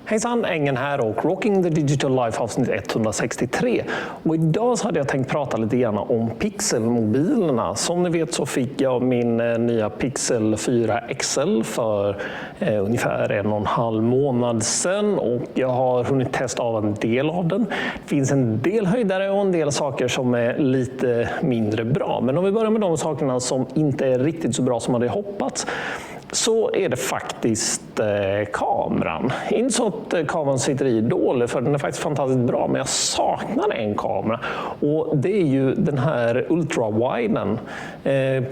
Hejsan, Engen här och Rocking the Digital Life avsnitt 163. Och idag så hade jag tänkt prata lite grann om Pixelmobilerna. Som ni vet så fick jag min nya Pixel 4 XL för ungefär 1,5 månad sedan. Och jag har hunnit testa av en del av den. Det finns en del höjdare och en del saker som är lite mindre bra. Men om vi börjar med de sakerna som inte är riktigt så bra som man hade hoppats, så är det faktiskt kameran. Inte så att kameran sitter i dålig, för den är faktiskt fantastiskt bra, men jag saknar en kamera. Och det är ju den här ultra-widen.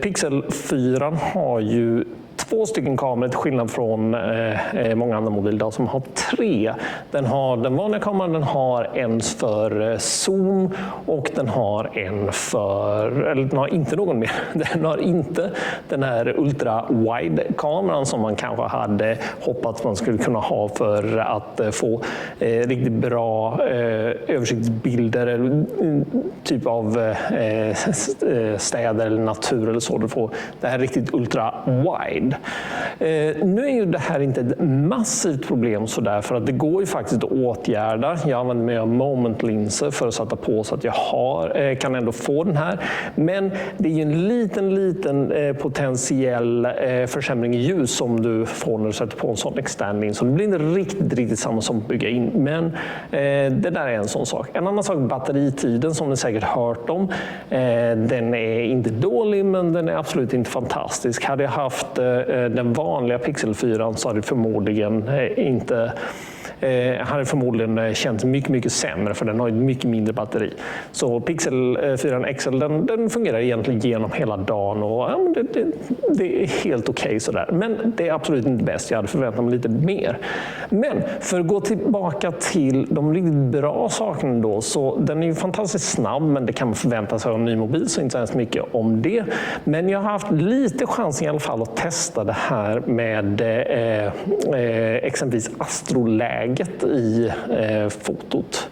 Pixel 4 har ju 2 stycken kameror till skillnad från många andra mobiler som har 3. Den har den vanliga kameran, den har en för zoom och den har en för, eller den har inte någon mer. Den har inte den här ultra-wide-kameran som man kanske hade hoppats man skulle kunna ha för att få riktigt bra översiktsbilder eller typ av städer eller natur eller så. Du får det här riktigt ultra-wide. Nu är ju det här inte ett massivt problem sådär, för att det går ju faktiskt att åtgärda. Jag använder mig av moment-linser för att sätta på så att jag kan ändå få den här. Men det är ju en liten potentiell försämring i ljus som du får när du sätter på en sån extending. Så det blir inte riktigt samma som att bygga in. Men det där är en sån sak. En annan sak, batteritiden som ni säkert hört om. Den är inte dålig, men den är absolut inte fantastisk. Hade jag haft den vanliga Pixel 4 så hade det förmodligen känts mycket sämre, för den har ett mycket mindre batteri. Så Pixel 4 XL den fungerar egentligen genom hela dagen och det är helt okej sådär. Men det är absolut inte bäst, jag hade förväntat mig lite mer. Men för att gå tillbaka till de riktigt bra sakerna då, så den är ju fantastiskt snabb, men det kan man förvänta sig av en ny mobil, så inte så mycket om det. Men jag har haft lite chans i alla fall att testa det här med exempelvis astroläget i fotot.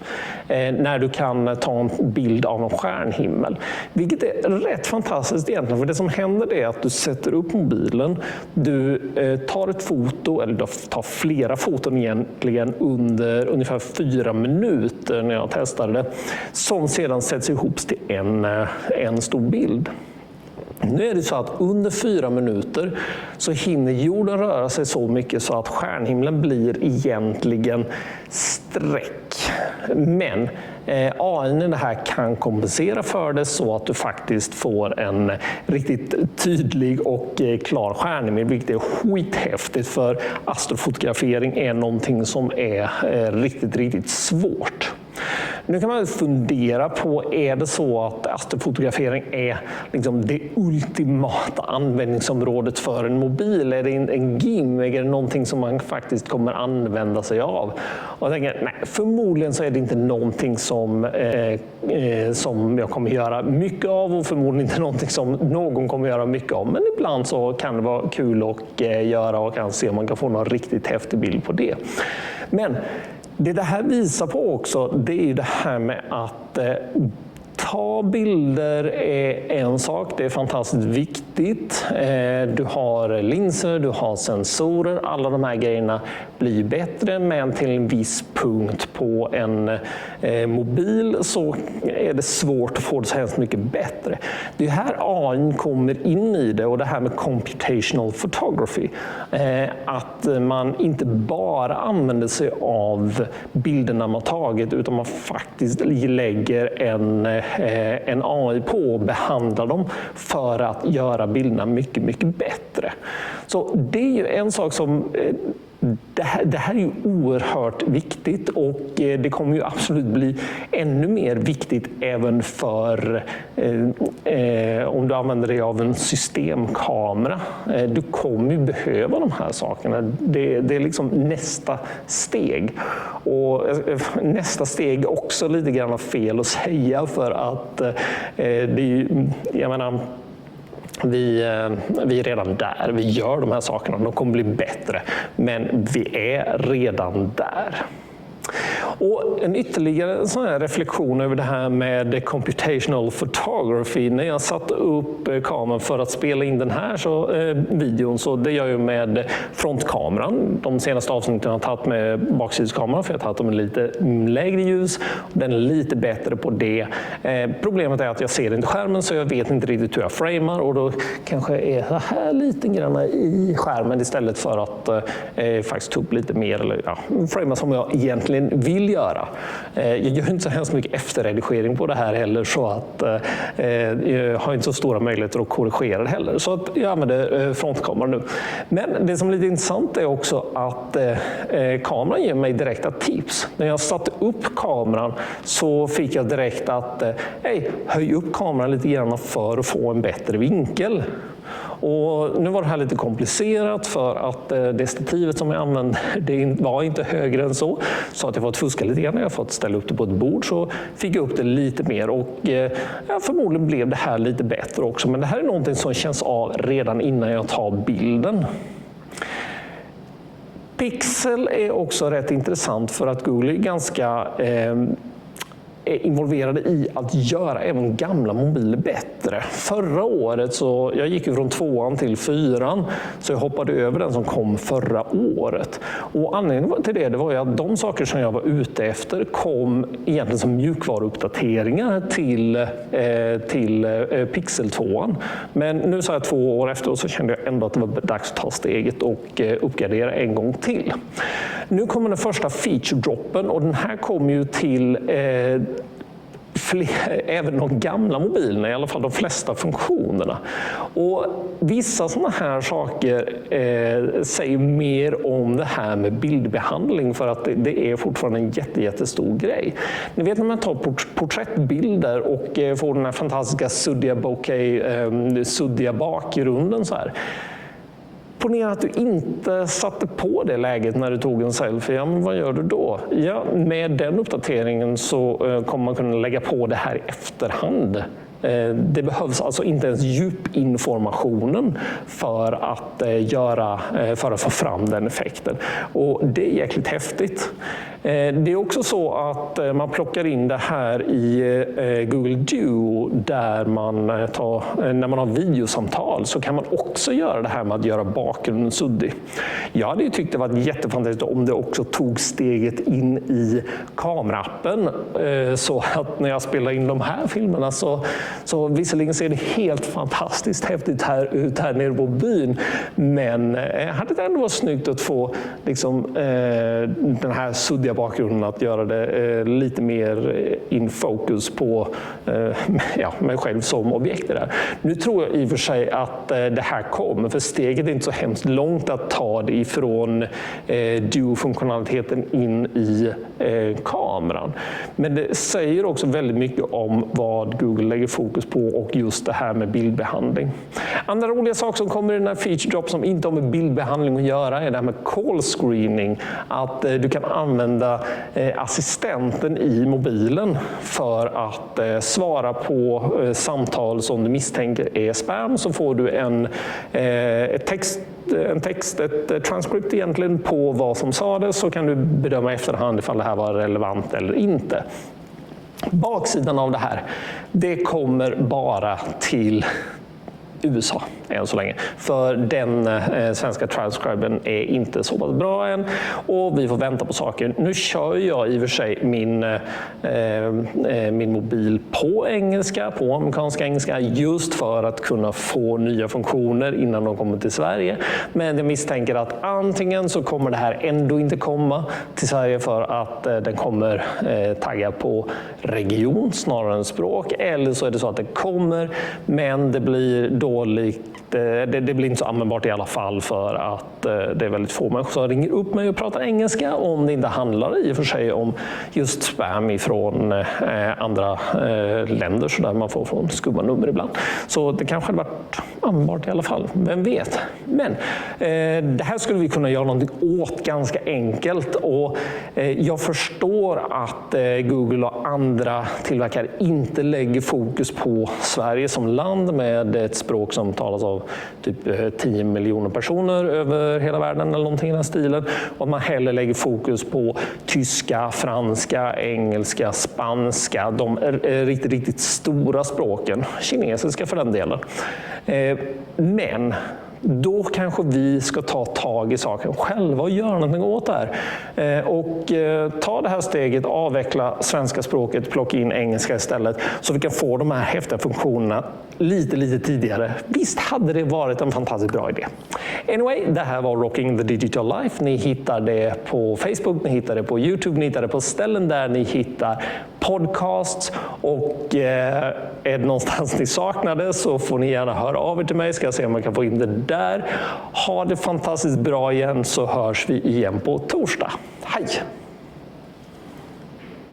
När du kan ta en bild av en stjärnhimmel. Vilket är rätt fantastiskt egentligen, för det som händer är att du sätter upp mobilen, du tar ett foto, eller du tar flera foton egentligen under ungefär 4 minuter när jag testade det, som sedan sätts ihop till en stor bild. Nu är det så att under 4 minuter så hinner jorden röra sig så mycket så att stjärnhimlen blir egentligen streck. Men AI i det här kan kompensera för det så att du faktiskt får en riktigt tydlig och klar stjärnhimmel, vilket är skithäftigt, för astrofotografering är någonting som är riktigt svårt. Nu kan man fundera på, är det så att astrofotografering är liksom det ultimata användningsområdet för en mobil? Är det en gimmick? Är det någonting som man faktiskt kommer använda sig av? Och jag tänker, nej, förmodligen så är det inte någonting som jag kommer göra mycket av, och förmodligen inte någonting som någon kommer göra mycket av. Men ibland så kan det vara kul att göra och kan se om man kan få någon riktigt häftig bild på det. Men det här visar på också, det är ju det här med att ta bilder är en sak, det är fantastiskt viktigt. Du har linser, du har sensorer, alla de här grejerna blir bättre, men till en viss punkt på en mobil så är det svårt att få det så hemskt mycket bättre. Det är här AI kommer in i det, och det här med computational photography. Att man inte bara använder sig av bilderna man tagit, utan man faktiskt lägger en AI på och behandlar dem för att göra bilderna mycket bättre. Så det är ju en sak som det här är ju oerhört viktigt, och det kommer ju absolut bli ännu mer viktigt även för om du använder dig av en systemkamera. Du kommer ju behöva de här sakerna. Det är liksom nästa steg. Och nästa steg är också lite grann fel att säga, för att jag menar, vi är redan där, vi gör de här sakerna, de kommer bli bättre, men vi är redan där. Och en ytterligare sån här reflektion över det här med computational photography. När jag satte upp kameran för att spela in den här videon, så det gör jag med frontkameran. De senaste avsnitten har jag tagit med baksidskameran för jag har tagit dem med lite lägre ljus. Den är lite bättre på det. Problemet är att jag ser inte skärmen så jag vet inte riktigt hur jag framar, och då kanske är så här lite grann i skärmen istället för att faktiskt ta upp lite mer eller framar som jag egentligen vill göra. Jag gör inte så hemskt mycket efterredigering på det här heller, så att jag har inte så stora möjligheter att korrigera det heller. Så att jag använder frontkameran nu. Men det som är lite intressant är också att kameran ger mig direkta tips. När jag satte upp kameran så fick jag direkt att höj upp kameran lite grann för att få en bättre vinkel. Och nu var det här lite komplicerat för att det stativet som jag använde det var inte högre än så att jag fått fuska lite grann. När jag fått ställa upp det på ett bord så fick jag upp det lite mer, och förmodligen blev det här lite bättre också. Men det här är någonting som känns av redan innan jag tar bilden. Pixel är också rätt intressant för att Google är ganska är involverade i att göra även gamla mobiler bättre. Förra året så jag gick ju från 2:an till 4:an, så jag hoppade över den som kom förra året. Och anledningen till det var ju att de saker som jag var ute efter kom egentligen som mjukvaruuppdateringar till Pixel 2:an. Men nu så här 2 år efter så kände jag ändå att det var dags att ta steget och uppgradera en gång till. Nu kommer den första feature-droppen, och den här kommer ju till även de gamla mobilerna, i alla fall de flesta funktionerna. Och vissa sådana här saker säger mer om det här med bildbehandling, för att det är fortfarande en jättestor grej. Ni vet när man tar porträttbilder och får den här fantastiska suddiga bakgrunden så här. Ponera att du inte satte på det läget när du tog en selfie. Ja, men vad gör du då? Ja, med den uppdateringen så kommer man kunna lägga på det här i efterhand. Det behövs alltså inte ens djupinformationen för att få fram den effekten. Och det är jäkligt häftigt. Det är också så att man plockar in det här i Google Duo, där när man har videosamtal så kan man också göra det här med att göra bakgrunden suddig. Jag hade ju tyckt det var jättefantastiskt om det också tog steget in i kameraappen, så att när jag spelar in de här filmerna så visserligen ser det helt fantastiskt häftigt ut här nere på byn, men hade det ändå varit snyggt att få den här suddiga bakgrunden, att göra det lite mer in focus på mig själv som objekt där. Nu tror jag i och för sig att det här kommer, för steget är inte så hemskt långt att ta det ifrån Duo-funktionaliteten in i kameran. Men det säger också väldigt mycket om vad Google lägger fokus på, och just det här med bildbehandling. Andra roliga saker som kommer i den här feature drop som inte har med bildbehandling att göra är det här med call screening. Att du kan använda assistenten i mobilen för att svara på samtal som du misstänker är spam, så får du ett transcript egentligen på vad som sades, så kan du bedöma i efterhand ifall det här var relevant eller inte. Baksidan av det här, det kommer bara till USA än så länge. För den svenska transcriben är inte så pass bra än, och vi får vänta på saker. Nu kör jag i och för sig min mobil på engelska, på amerikanska engelska, just för att kunna få nya funktioner innan de kommer till Sverige. Men jag misstänker att antingen så kommer det här ändå inte komma till Sverige för att den kommer tagga på region snarare än språk, eller så är det så att det kommer, men det blir dåligt. Det blir inte så användbart i alla fall, för att det är väldigt få människor som ringer upp mig och pratar engelska, om det inte handlar i och för sig om just spam ifrån andra länder, så där man får från skumma nummer ibland. Så det kanske hade varit användbart i alla fall, vem vet. Men det här skulle vi kunna göra någonting åt ganska enkelt, och jag förstår att Google och andra tillverkare inte lägger fokus på Sverige som land med ett språk språk som talas av typ 10 miljoner personer över hela världen eller någonting i den stilen. Och att man hellre lägger fokus på tyska, franska, engelska, spanska, de riktigt stora språken, kinesiska för den delen. Men då kanske vi ska ta tag i saken själva och göra någonting åt det här. Och ta det här steget, avveckla svenska språket, plocka in engelska istället så vi kan få de här häftiga funktionerna lite tidigare. Visst hade det varit en fantastiskt bra idé. Anyway, det här var Rocking the Digital Life. Ni hittar det på Facebook, ni hittar det på YouTube, ni hittar det på ställen där ni hittar podcasts. Och är det någonstans ni saknar det så får ni gärna höra av er till mig. Ska jag se om jag kan få in det där. Ha det fantastiskt bra igen så hörs vi igen på torsdag. Hej!